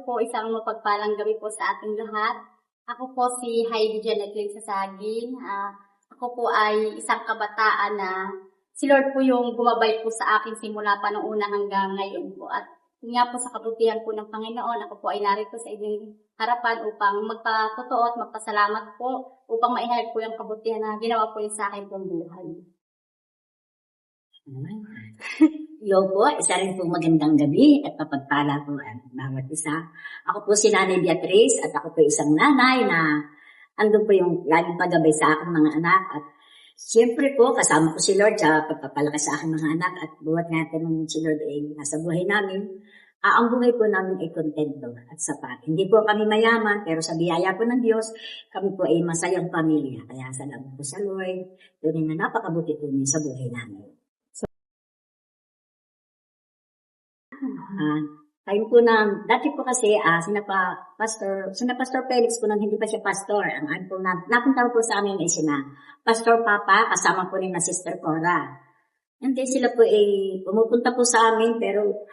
po isang mapagpalang gabi po sa ating lahat. Ako po si Heidi Janet Lynn Sasagin. Ako po ay isang kabataan na si Lord po yung gumabay po sa akin simula pa noong una hanggang ngayon po. At nga po sa kabutihan po ng Panginoon, ako po ay narito sa inyong harapan upang magpatotoo at magpasalamat po upang maihayag po yung kabutihan na ginawa po yung sa akin pong buhay. Hello po, isa rin po magandang gabi at papagpala po ang bawat isa. Ako po si Nanay Beatriz at ako po isang nanay na andun po yung laging paggabay sa aking mga anak. At siyempre po, kasama ko si Lord sa pagpapalaki sa aking mga anak at buhat natin ng si Lord ay nasa buhay namin. Ang buhay po namin ay kontento at sapat. Hindi po kami mayaman, pero sa biyaya po ng Diyos, kami po ay masayang pamilya. Kaya salamat po sa Lord. Tunay na napakabuti po niya sa buhay namin. Time po na, dati po kasi, sina Pastor Felix po nang hindi pa siya pastor. Ang po napunta po sa amin ay sina Pastor Papa, kasama po rin na Sister Cora. And then sila po ay pumupunta po sa amin, pero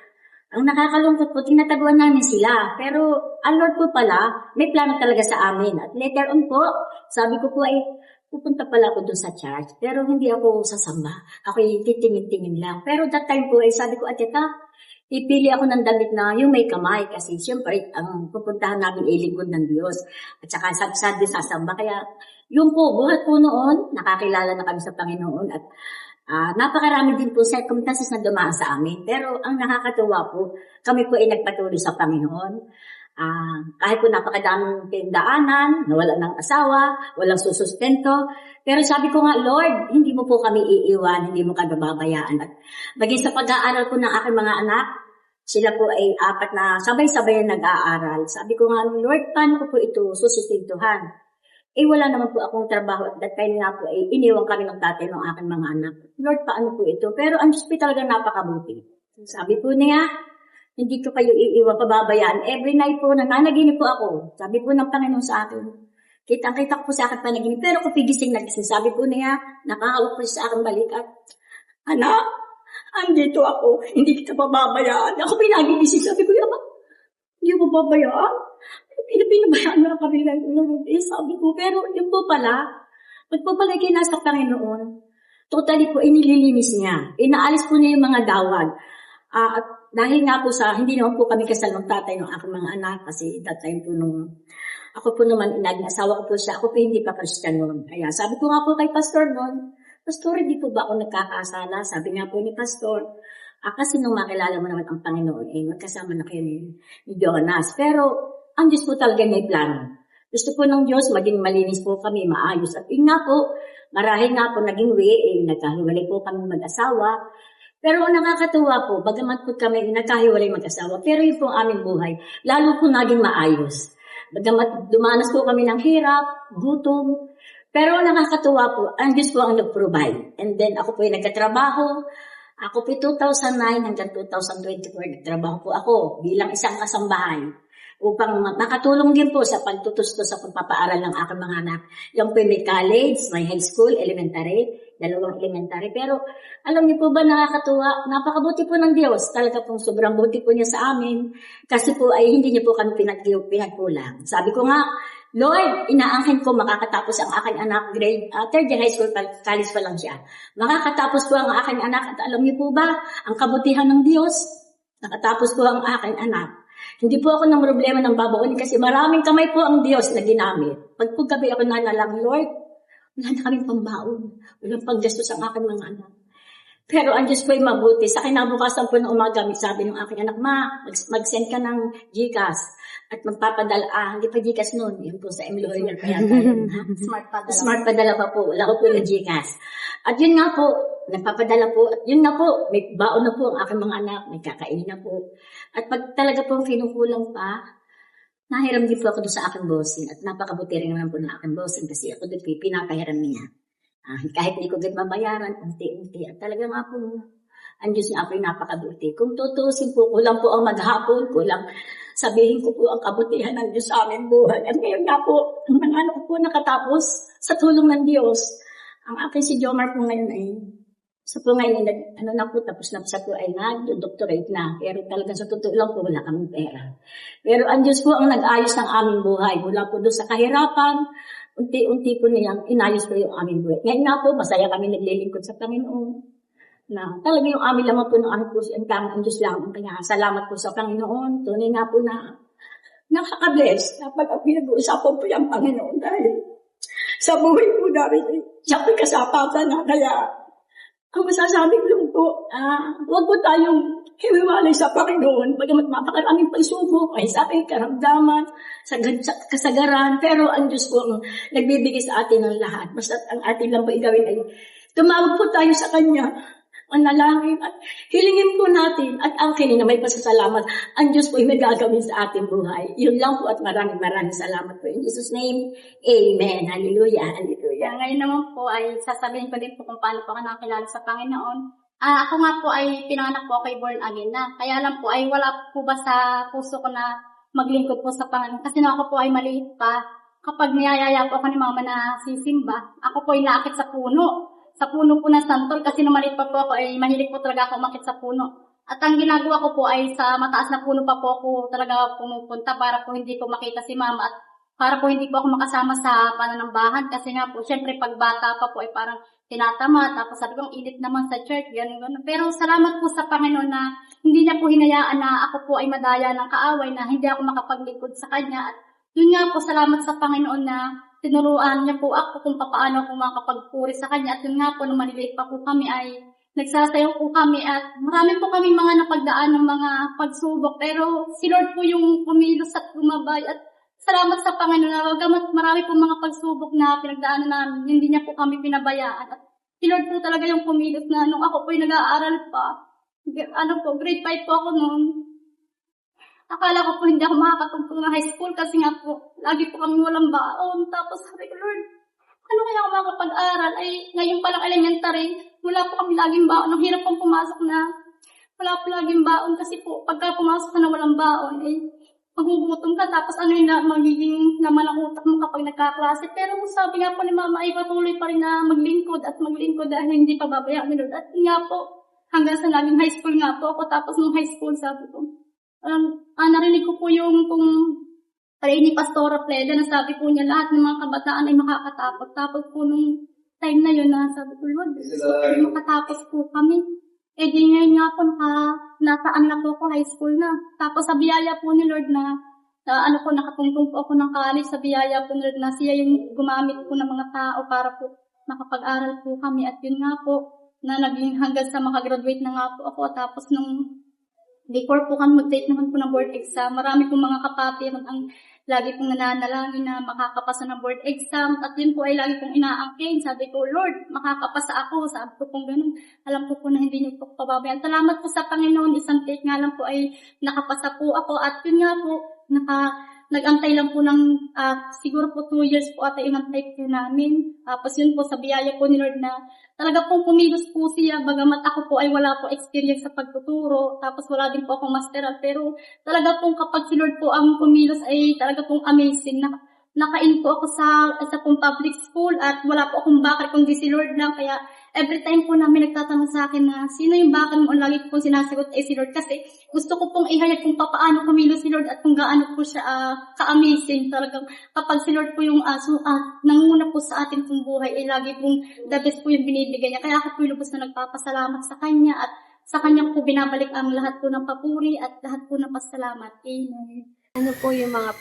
ang nakakalungkot po, tinataguan namin sila. Pero ang Lord po pala, may plano talaga sa amin. At later on po, sabi ko po ay, pupunta pala ako doon sa church, pero hindi ako sasamba. Ako ay titingin-tingin lang. Pero that time po ay sabi ko, Atita, ipili ako ng damit na yung may kamay kasi siyempre ang pupuntahan namin ay lingkod ng Diyos. At saka sabi sasamba. Kaya yung po, buhat po noon, nakakilala na kami sa Panginoon at napakarami din po circumstances na dumaan sa amin. Pero ang nakakatuwa po, kami po ay nagpatuloy sa Panginoon. Kahit po napakadaming pindaanan, nawala ng asawa, walang susustento. Pero sabi ko nga, Lord, hindi mo po kami iiwan, hindi mo kami babayaan. At maging sa pag-aaral po ng aking mga anak, sila po ay 4 na sabay-sabay na nag-aaral. Sabi ko nga, Lord, paano ko po ito susustentuhan? Wala naman po akong trabaho at that time nga po iniwan kami ng tatay ng aking mga anak. Lord, paano po ito? Pero ang Diyos po talaga napakabuti. Sabi po niya, hindi ko kayo iiwan, pababayaan. Every night po, nananaginip po ako. Sabi po ng Panginoon sa akin, kitang-kita ko po sa akin panaginip, pero kung pigising na gising, sabi po niya, nakahawak po sa akin balikat. Anak, andito ako, hindi kita pababayaan. Ako pinagigising, sabi ko, Yama, hindi ko pababayaan. Pinabayaan mo na kami lang. Sabi ko, pero yun po pala, pag po pala kayo nasa Panginoon, totally po, inililinis niya. Inaalis po niya yung mga dawag. At dahil nga po sa, hindi naman po kami kasal ng tatay ng aking mga anak, kasi that time po nung, ako po naman, asawa ko po siya, ako po hindi pa Christian noon. Kaya sabi ko nga po kay Pastor noon, Pastor, hindi po ba ako nagkakasala? Sabi nga po ni Pastor, kasi nung makilala mo naman ang Panginoon, magkasama na kayo ni Jonas. Pero, ang Diyos po talaga may plano. Gusto po ng Diyos, maging malinis po kami, maayos. At yun nga po, marahil nga po naging way, nagkahiwalay po kami mag-asawa. Pero nakakatuwa po, bagamat po kami nagkahiwalay mag-asawa, pero yun po ang aming buhay, lalo po naging maayos. Bagamat dumanas po kami ng hirap, gutom, pero nakakatuwa po, ang Diyos po ang nag-provide. And then ako po ay nagkatrabaho. Ako po 2009 hanggang 2024, nagtrabaho po ako bilang isang kasambahay upang makatulong din po sa pagtutusto sa pagpapaaral ng aking mga anak. Yung po may college, may high school, elementary, 2 elementary. Pero alam niyo po ba, nakakatuwa, napakabuti po ng Diyos. Talaga pong sobrang buti po niya sa amin. Kasi po ay hindi niya po kami pinagkulang. Sabi ko nga, Lord, inaangkin ko makakatapos ang aking anak, grade 3rd year high school, college pa lang siya. Makakatapos po ang aking anak at alam niyo po ba, ang kabutihan ng Diyos, nakatapos po ang aking anak. Hindi po ako ng problema ng babaon kasi maraming kamay po ang Diyos na ginamit. Pag po gabi ako nanalang, Lord, wala na kaming pambaon. Walang paggastos ang aking mga anak. Pero ang Diyos po ay mabuti. Sa kinabukasan po ng umaga, sabi ng aking anak, mag-send ka ng GCash at magpapadala. Hindi pa GCash noon. Yun po sa employer pa yata yun. Smart padala pa po. Wala ko po yung GCash. At yun nga po, nagpapadala po. At yun nga po, may baon na po ang aking mga anak. May kakainin na po. At pag talaga po kinukulang pa, nahiram din po ako doon sa aking bossing. At napakabuti rin naman po ng aking bossing kasi ako doon pinapahiram niya. Kahit hindi ko agad mabayaran, unti-unti. At talaga nga po, ang Diyos niya ako'y napakabuti. Kung tutusin po, kulang po ang maghapon, kulang sabihin ko po ang kabutihan ng Diyos sa aming buhay. At ngayon nga po, ang mga ko po nakatapos sa tulong ng Diyos. Ang aking si Jomar po ngayon ay So po ngayon, ano na po, tapos na po sa po ay nag-doctorate na. Pero talagang sa totoo lang po, wala kaming pera. Pero ang Diyos po ang nag-ayos ng aming buhay. Mula po doon sa kahirapan, unti-unti po niyang inayos po yung aming buhay. Ngayon nga po, masaya kami naglilingkod sa Panginoon. Na talaga yung aming laman po ng ano po, ang Diyos lang. Kaya salamat po sa Panginoon. Tunay nga po na nakaka-bless. Kapag ang pinag-uusapan po yung Panginoon dahil sa buhay po namin, siya po kasapatan na. Kaya ang masasabi ko lang po, huwag po tayong hiwiwalay sa Panginoon. Bagamat mapakaraming pagsubok ay sa ating karamdaman, sa kasagaran. Pero ang Diyos po ang nagbibigay sa atin ng lahat. Basta ang atin lang po igawin ay tumawag po tayo sa Kanya, manalangin at hilingin po natin at angkinin na may pasasalamat. Ang Diyos po ay may gagawin sa ating buhay. Yun lang po at maraming salamat po. In Jesus' name, Amen. Hallelujah. Hallelujah. Ngayon naman po ay sasabihin ko din po kung paano po ako nakakilala sa Panginoon. Ako nga po ay pinanganak po kay born again na. Kaya lang po ay wala po ba sa puso ko na maglingkod po sa Panginoon. Kasi na ako po ay maliit pa. Kapag niyayaya po ako ni mama na sisimba, ako po ay naakit sa puno. Sa puno po ng santol kasi nung maliit pa po ako ay mahilig po talaga ako umakit sa puno. At ang ginagawa ko po ay sa mataas na puno pa po ako talaga pumupunta para po hindi ko makita si mama at para po hindi po ako makasama sa pananambahan kasi nga po syempre pag bata pa po ay parang tinatama tapos sabi ko ang init naman sa church ganun. Pero salamat po sa Panginoon na hindi niya po hinayaan na ako po ay madaya ng kaaway na hindi ako makapaglingkod sa Kanya at yun nga po salamat sa Panginoon na tinuruan niya po ako kung paano ako makapagpuri sa Kanya. At yun nga po, nung maliliit pa po kami ay nagsasayaw po kami at marami po kami mga napagdaan ng mga pagsubok. Pero si Lord po yung pumilos at gumabay. At salamat sa Panginoon na bagamat marami po mga pagsubok na pinagdaanan namin, hindi niya po kami pinabayaan. At si Lord po talaga yung pumilos na nung ako po yung nag-aaral pa. Grade 5 po ako noon. Akala ko po hindi ako makakatugtog ng high school kasi nga po, lagi po kami walang baon. Tapos sabi ko, Lord, ano kaya ako makapag-aral? Ay, ngayon palang elementary, wala po kami laging baon. Ang hirap pong pumasok na wala po laging baon kasi po, pagka pumasok ka na walang baon, ay magugutom ka. Tapos ano yung magiging naman ang utak mo kapag nagkaklase. Pero sabi nga po ni Mama, ay patuloy pa rin na maglingkod dahil hindi pa babayaan ni Lord. At nga po, hanggang sa naging high school nga po ako. Tapos nung high school, sabi ko, narinig ko po yung pare ni Pastora Pleda na sabi po niya lahat ng mga kabataan ay makakatapos. Tapos po nung time na yun na sabi ko, Lord, makatapos po kami. Eh di ngayon nga po nasaan na po ako, high school na. Tapos sa biyaya po ni Lord na nakatungtong po ako ng college, sa biyaya po ni Lord na siya yung gumamit po ng mga tao para po makapag-aral po kami. At yun nga po, na naging hanggang sa makagraduate na nga po ako. Tapos nung before po kami mag-take naman po ng board exam, marami pong mga kapatid ang lagi pong nananalangin na makakapasa ng board exam. At yun po ay lagi pong inaangkin. Sabi ko, Lord, makakapasa ako. Sabi ko pong ganun. Alam ko po na hindi niyo po pababayaan. Salamat po sa Panginoon. Isang take nga lang po ay nakapasa po ako. At yun nga po, nag-antay lang po ng siguro po 2 years po ata inantay po namin. Tapos yun po sa biyaya po ni Lord na talaga pong pumilos po siya. Bagamat ako po ay wala po experience sa pagtuturo. Tapos wala din po akong masteral. Pero talaga pong kapag si Lord po ang pumilos ay talaga pong amazing. Nakain po ako sa pong public school at wala po akong bakit kundi si Lord lang. Kaya every time po namin nagtatanong sa akin na sino yung bakit mo, lagi po sinasagot ay si Lord. Kasi gusto ko pong ihayag kung paano kumilos si Lord at kung gaano po siya ka-amazing. Talagang kapag si Lord po yung nanguna po sa ating pong buhay ay lagi pong the best po yung binibigay niya. Kaya ako po yung lubos na nagpapasalamat sa Kanya at sa Kanya po binabalik ang lahat po ng papuri at lahat po ng pasalamat. Amen. Ano po yung mga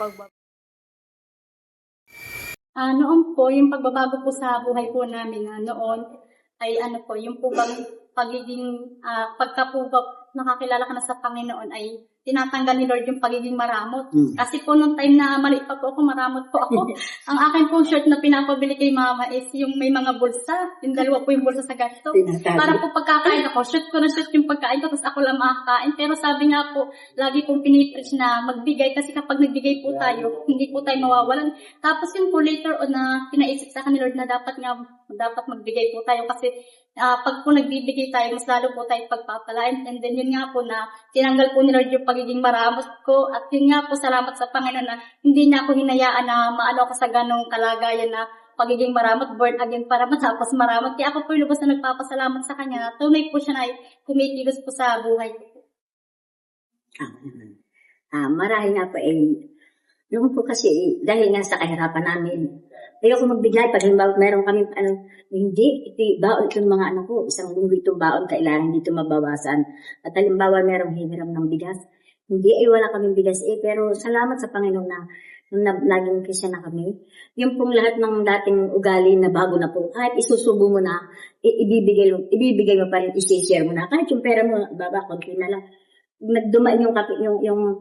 Noon po, yung pagbabago po sa buhay po namin noon ay yung po bang pagiging, pagka po nakakilala ka na sa Panginoon ay tinatanggal ni Lord yung pagiging maramot. Kasi po nung time na maliit pa po ako, maramot po ako. Ang akin pong shirt na pinapabili kay Mama is yung may mga bulsa. Yung dalawa po yung bulsa sa ganito. Para po pagkakain ako, shoot ko yung pagkain ko, tapos ako lang makakain. Pero sabi nga po, lagi pong pinipreach na magbigay kasi kapag nagbigay po tayo, hindi po tayo mawawalan. Tapos yung po later on na pinaisip sa akin ni Lord na dapat magbigay po tayo kasi pag po nagbibigay tayo, mas lalo po tayo pagpapalain. And then yun nga po na tinanggal po ni Lord yung pagiging maramot ko. At yun nga po, salamat sa Panginoon na hindi niya ako hinayaan na maano ako sa ganong kalagayan na pagiging maramot, born again para matapos maramot. Kaya ako po lubos na nagpapasalamat sa kanya. Tunay po siya na kumikilos po sa buhay ko. Marahil nga po noon po kasi dahil nga sa kahirapan namin, ayoko magbigay pag halimbawa meron kami hindi, baon itong mga anak ko, isang linggo itong baon, kailangan hindi ito mabawasan. At halimbawa merong hiniram ng bigas, hindi wala kaming bigas pero salamat sa Panginoon na laging Kristiyan na kami. Yung pong lahat ng dating ugali na bago na po, kahit isusubo mo na, ibibigay mo pa rin, isi-share mo na. Kahit yung pera mo, baba, konti na lang. Nagdumaan yung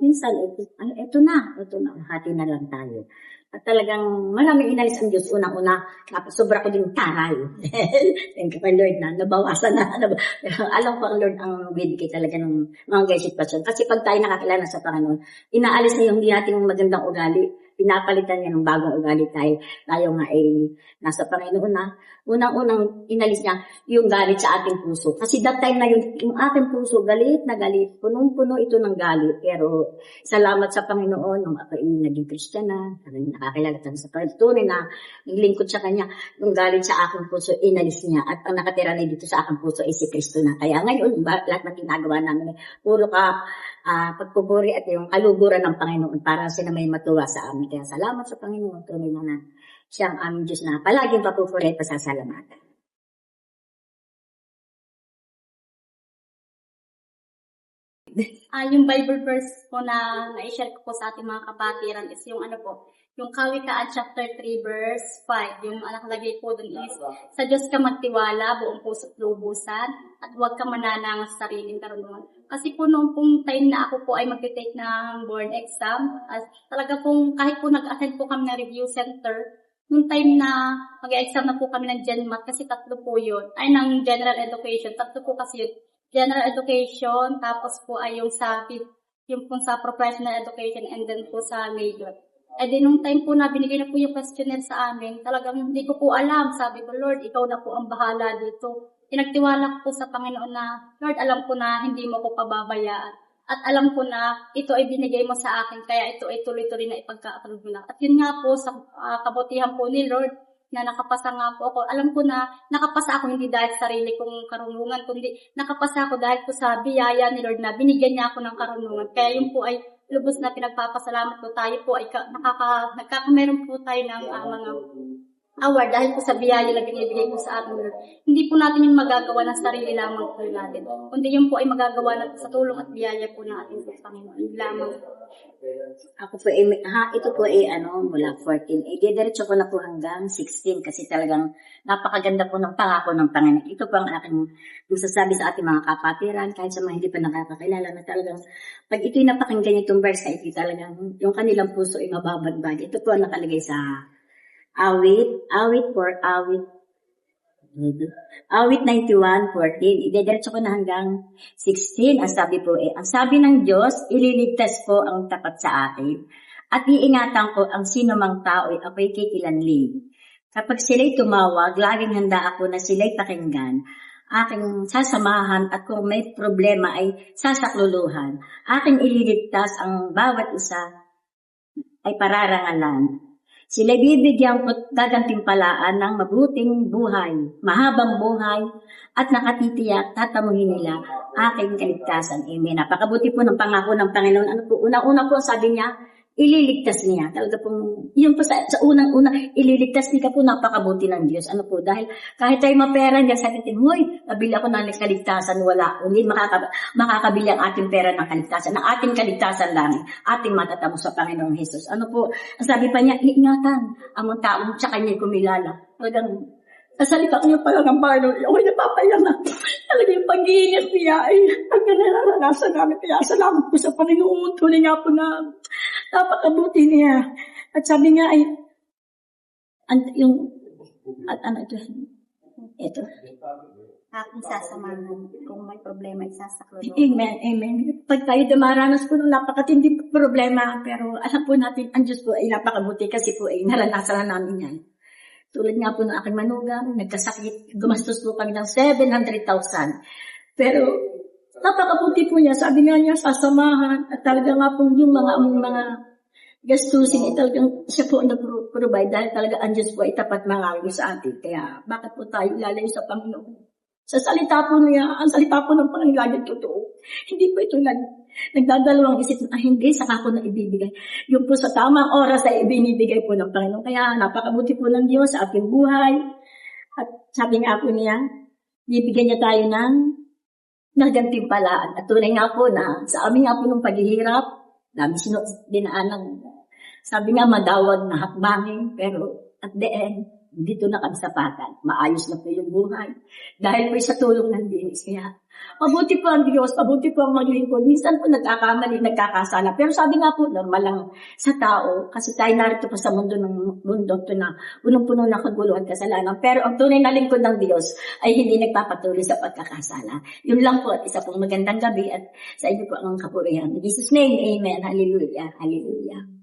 minsan, eto na, hati na lang tayo. At talagang maraming inalis ang Diyos. Unang-una, sobra ko din taray. Thank you, Lord, na nabawasan na. Alam ko ang Lord ang bibigay talaga ng mga guys sitwasyon. Kasi pag tayo nakakilala sa Panginoon, inaalis na yung hindi natin magandang ugali. Pinapalitan niya ng bagong ugali tayo nga nasa Panginoon na. Unang-unang inalis niya yung galit sa ating puso. Kasi that time na yung ating puso, galit na galit. Punong-puno ito ng galit. Pero salamat sa Panginoon, nung ako naging Christian na, nakakilala tayo sa tunay na naglingkod sa Kanya, yung galit sa aking puso, inalis niya. At ang nakatira na dito sa aking puso ay si Kristo na. Kaya ngayon, lahat ng ginagawa namin, puro pagpupuri at yung kaluguran ng Panginoon para sila may matuwa sa amin. Kaya salamat sa Panginoon, tunay na siya ang aming Diyos na palaging papupuri at pasasalamatan. Yung Bible verse po na na-share ko po sa ating mga kapatiran is yung yung Kawikaan chapter 3 verse 5. Yung nakalagay po dun is, sa Diyos ka magtiwala, buong puso't lubusan, at huwag ka mananang sa sariling karunungan. Kasi po noong pong time na ako po ay mag-take ng board exam, talaga pong kahit po nag-attend po kami ng review center, nung time na mag-exam na po kami ng GenMath, kasi tatlo po yun, ay ng General Education, tatlo po kasi yun. General Education, tapos po ay yung sa Professional Education, and then po sa major. Di nung time po na binigay na po yung questionnaire sa amin, talagang hindi ko po alam. Sabi ko, Lord, ikaw na po ang bahala dito. Pinagtiwala ko po sa Panginoon na, Lord, alam ko na hindi mo ko pababayaan. At alam ko na ito ay binigay mo sa akin, kaya ito ay tuloy-tuloy na ipagka-approve mo na. At yun nga po, sa kabutihan po ni Lord, na nakapasa nga po ako. Alam ko na nakapasa ako hindi dahil sa sarili kong karunungan, kundi nakapasa ako dahil po sa biyaya ni Lord na binigyan niya ako ng karunungan. Kaya yun po ay lubos na pinagpapasalamat po. Tayo po ay nagkakameron po tayo ng mga award dahil po sa biyaya na binibigay po sa atin. Hindi po natin yung magagawa ng sarili lamang po natin, kundi yung po ay magagawa natin sa tulong at biyaya po ng ating Panginoon lamang. Ako po, ito po mula 14. Diretso ko na po hanggang 16 kasi talagang napakaganda po ng pangako ng Panginoon. Ito po ang aking masasabi sa ating mga kapatiran, kahit sa mga hindi pa nakakakilala na talagang, pag ito'y napakinggan itong verse na ito, talagang yung kanilang puso ay mababagbag. Ito po ang nakalagay sa Awit 91:14. Idediretso ko na hanggang 16. Ang sabi po ang sabi ng Diyos, ililigtas ko ang tapat sa akin at iingatan ko ang sino mang tao ay ako'y kikilanling. Kapag sila'y tumawag, laging handa ako na sila'y pakinggan. Aking sasamahan at kung may problema ay sasakluluhan. Aking ililigtas ang bawat isa ay pararangalan. Sila bibigyan ko gagantimpalaan ng mabuting buhay, mahabang buhay, at nakatitiyak, tatamuhin nila aking kaligtasan. Amen. Napakabuti po ng pangako ng Panginoon. Unang-una po sabi niya, ililigtas niya. Talaga pong, yun po sa unang-una, ililigtas niya po, napakabuti ng Diyos. Dahil kahit tayo mapera niya, sabi natin, huy, nabili ako ng kaligtasan, wala. Hindi makakabili ang ating pera ng kaligtasan. Ang ating kaligtasan lang, ating matatamo sa Panginoong Jesus. Ang sabi pa niya, iingatan ang mga taong sa kanya kumilala. Talagang, nasalita ko niya pala ng Panginoon, ako'y napapaya na. Talaga yung pag-iingat niya ay pagkanaranasan namin. Kaya salamat po sa Panginoon. Tuloy nga po na napakabuti niya. At sabi nga ay, ito. Aking sasamahan kung may problema ay sasaklolo. Amen, amen. Pag tayo dumaranas po ng napakatindi problema, pero alam po natin, ang Diyos po ay napakabuti kasi po ay naranasan na namin yan. Tulad nga po ng aking manugang, nagkasakit, gumastos po kami ng 700,000. Pero, napakabuti po niya, sabi nga niya, sasamahan, at talaga nga po yung mga gastusin, talagang siya po ang nag-provide dahil talaga ang Diyos po ay tapat mangawi sa atin. Kaya bakit po tayo lalayo sa Panginoon? Sa salita po niya, ang salita po ng Panginoon lagi totoo. Hindi po ito nagdadalawang isip na hindi, saka ko na ibibigay. Yung po sa tamang oras ay ibinibigay po ng Panginoon. Kaya napakabuti po ng Diyos sa ating buhay. At sabi nga po niya, bibigyan niya tayo ng nagantimpalaan. At tunay nga po na sa amin nga po ng paghihirap, dami dinaan sabi nga madawag na hakbangin, pero at the end, dito na kami sapatan. Maayos na po yung buhay. Dahil po sa tulong ng Diyos. Kaya, mabuti po ang Diyos, mabuti po ang maglingkod. Minsan po nagkakamali, nagkakasala. Pero sabi nga po, normal lang sa tao. Kasi tayo narito pa sa mundo to na punong-puno ng kaguluhan at kasalanan. Pero ang tunay na lingkod ng Diyos ay hindi nagpapatuloy sa pagkakasala. Yun lang po at isa pong magandang gabi at sa inyo po ang kapurihan. In Jesus' name, amen. Hallelujah. Hallelujah.